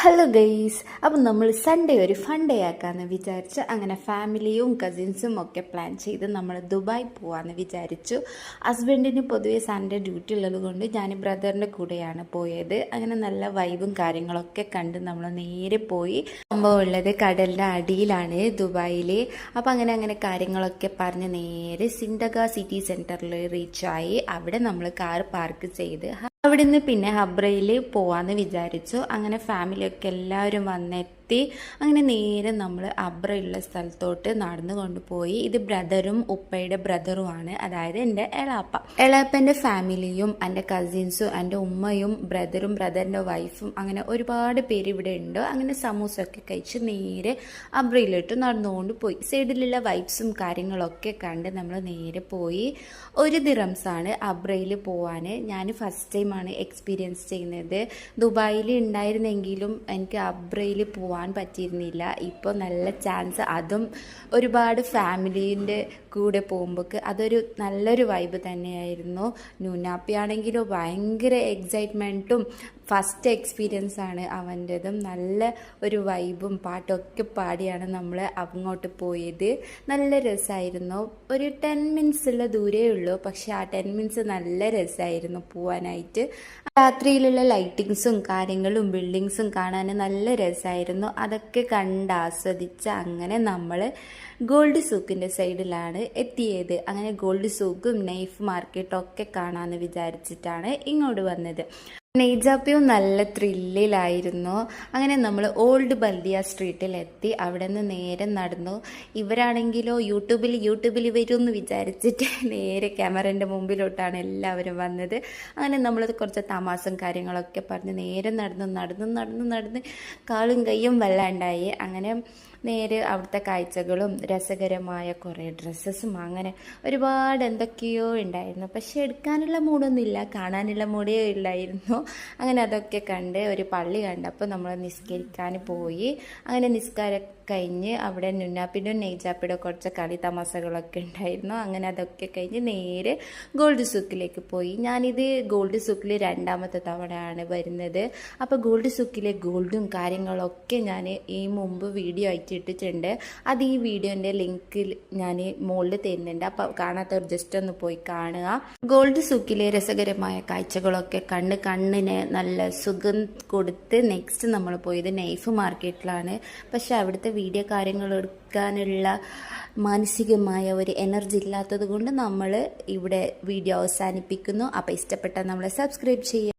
Hello guys, അപ്പം നമ്മൾ Sunday ഒരു ഫൺ ഡേ ആക്കാമെന്ന് വിചാരിച്ച് അങ്ങനെ ഫാമിലിയും കസിൻസും ഒക്കെ പ്ലാൻ ചെയ്ത് നമ്മൾ ദുബായ് പോകാമെന്ന് വിചാരിച്ചു. ഹസ്ബൻഡിന് പൊതുവേ സൺഡേ ഡ്യൂട്ടി ഉള്ളത് കൊണ്ട് ഞാൻ ബ്രദറിൻ്റെ കൂടെയാണ് പോയത്. അങ്ങനെ നല്ല വൈബും കാര്യങ്ങളൊക്കെ കണ്ട് നമ്മൾ നേരെ പോയി. സംഭവം ഉള്ളത് കടലിൻ്റെ അടിയിലാണ് ദുബായിൽ. അപ്പം അങ്ങനെ കാര്യങ്ങളൊക്കെ പറഞ്ഞ് നേരെ സിൻഡഗ സിറ്റി സെൻറ്ററിൽ റീച്ചായി. അവിടെ നമ്മൾ കാർ പാർക്ക് ചെയ്ത് അവിടുന്ന് പിന്നെ ഹബ്രയിൽ പോവാന്ന് വിചാരിച്ചു. അങ്ങനെ ഫാമിലിയൊക്കെ എല്ലാവരും വന്നെത്തി. അങ്ങനെ നേരെ നമ്മൾ അബ്രയുള്ള സ്ഥലത്തോട്ട് നടന്നു കൊണ്ടുപോയി. ഇത് ബ്രദറും ഉപ്പയുടെ ബ്രദറുമാണ്, അതായത് എൻ്റെ എളാപ്പൻ്റെ ഫാമിലിയും എൻ്റെ കസിൻസും എൻ്റെ ഉമ്മയും ബ്രദറും ബ്രദറിൻ്റെ വൈഫും അങ്ങനെ ഒരുപാട് പേര് ഇവിടെ ഉണ്ട്. അങ്ങനെ സമൂസൊക്കെ കഴിച്ച് നേരെ അബ്രയിലോട്ട് നടന്നുകൊണ്ട് പോയി. സൈഡിലുള്ള വൈബ്സും കാര്യങ്ങളൊക്കെ കണ്ട് നമ്മൾ നേരെ പോയി. 1 ദിറംസാണ് അബ്രയിൽ പോവാൻ. ഞാൻ ഫസ്റ്റ് ടൈം എക്സ്പീരിയൻസ് ചെയ്യുന്നത്. ദുബായിൽ ഉണ്ടായിരുന്നെങ്കിലും എനിക്ക് അബ്രയിൽ പോകാൻ പറ്റിയിരുന്നില്ല. ഇപ്പോൾ നല്ല ചാൻസ്, അതും ഒരുപാട് ഫാമിലീൻ്റെ കൂടെ പോകുമ്പോൾ അതൊരു നല്ലൊരു വൈബ് തന്നെയായിരുന്നു. ന്യൂനാപ്പി ആണെങ്കിലും ഭയങ്കര എക്സൈറ്റ്മെൻറ്റും ഫസ്റ്റ് എക്സ്പീരിയൻസ് ആണ് അവൻ്റെതും. നല്ല ഒരു വൈബും പാട്ടൊക്കെ പാടിയാണ് നമ്മൾ അങ്ങോട്ട് പോയത്. നല്ല രസമായിരുന്നു. ഒരു 10 മിനിറ്റ്സുള്ള ദൂരേ ഉള്ളൂ, പക്ഷെ ആ 10 മിനിറ്റ്സ് നല്ല രസമായിരുന്നു പോവാനായിട്ട്. രാത്രിയിലുള്ള ലൈറ്റിങ്സും കാര്യങ്ങളും ബിൽഡിങ്സും കാണാൻ നല്ല രസമായിരുന്നു. അതൊക്കെ കണ്ട് ആസ്വദിച്ച് അങ്ങനെ നമ്മൾ ഗോൾഡ് സൂക്കിൻ്റെ സൈഡിലാണ് എത്തിയത്. അങ്ങനെ ഗോൾഡ് സൂക്കും നൈഫ് മാർക്കറ്റും ഒക്കെ കാണാമെന്ന് വിചാരിച്ചിട്ടാണ് ഇങ്ങോട്ട് വന്നത്. നെയ്ജാപ്പിയും നല്ല ത്രില്ലിലായിരുന്നു. അങ്ങനെ നമ്മൾ ഓൾഡ് ബൽദിയ സ്ട്രീറ്റിലെത്തി. അവിടെ നിന്ന് നേരെ നടന്നു. ഇവരാണെങ്കിലോ യൂട്യൂബിൽ വരുമെന്ന് വിചാരിച്ചിട്ട് നേരെ ക്യാമറേൻ്റെ മുമ്പിലോട്ടാണ് എല്ലാവരും വന്നത്. അങ്ങനെ നമ്മൾ കുറച്ച് തമാശയും കാര്യങ്ങളൊക്കെ പറഞ്ഞ് നേരെ നടന്ന് കാലും കൈയും വല്ലാണ്ടായി. അങ്ങനെ നേരെ അവിടുത്തെ കാഴ്ചകളും രസകരമായ കുറേ ഡ്രസ്സസും അങ്ങനെ ഒരുപാട് എന്തൊക്കെയോ ഉണ്ടായിരുന്നു. പക്ഷെ എടുക്കാനുള്ള മൂടൊന്നുമില്ല, കാണാനുള്ള മൂടേ ഇല്ലായിരുന്നു. അങ്ങനെ അതൊക്കെ കണ്ട് ഒരു പള്ളി കണ്ടപ്പോൾ നമ്മൾ നിസ്കരിക്കാൻ പോയി. അങ്ങനെ നിസ്കാരം കഴിഞ്ഞ് അവിടെ നുന്നാപ്പിൻ്റെ നെയ്ജാപ്പിയുടെ കുറച്ച് കളി തമാശകളൊക്കെ ഉണ്ടായിരുന്നു. അങ്ങനെ അതൊക്കെ കഴിഞ്ഞ് നേരെ ഗോൾഡ് സൂക്കിലേക്ക് പോയി. ഞാനിത് ഗോൾഡ് സൂക്കിൽ 2ാമത്തെ തവണയാണ് വരുന്നത്. അപ്പോൾ ഗോൾഡ് സൂക്കിലെ ഗോൾഡും കാര്യങ്ങളൊക്കെ ഞാൻ ഈ മുമ്പ് വീഡിയോ ആയിട്ട് ഇട്ടിട്ടുണ്ട്. അത് ഈ വീഡിയോൻ്റെ ലിങ്കിൽ ഞാൻ മുകളിൽ തരുന്നുണ്ട്. അപ്പോൾ കാണാത്തവർ ജസ്റ്റ് ഒന്ന് പോയി കാണുക. ഗോൾഡ് സൂക്കിലെ രസകരമായ കാഴ്ചകളൊക്കെ കണ്ട് കണ്ണിന് നല്ല സുഖം കൊടുത്ത് നെക്സ്റ്റ് നമ്മൾ പോയത് നൈഫ് മാർക്കറ്റിലാണ്. പക്ഷെ അവിടുത്തെ വീഡിയോ കാര്യങ്ങൾ എടുക്കാനുള്ള മാനസികമായ ഒരു എനർജി ഇല്ലാത്തത് കൊണ്ട് നമ്മൾ ഇവിടെ വീഡിയോ അവസാനിപ്പിക്കുന്നു. അപ്പോൾ ഇഷ്ടപ്പെട്ടാൽ നമ്മളെ സബ്സ്ക്രൈബ് ചെയ്യുക.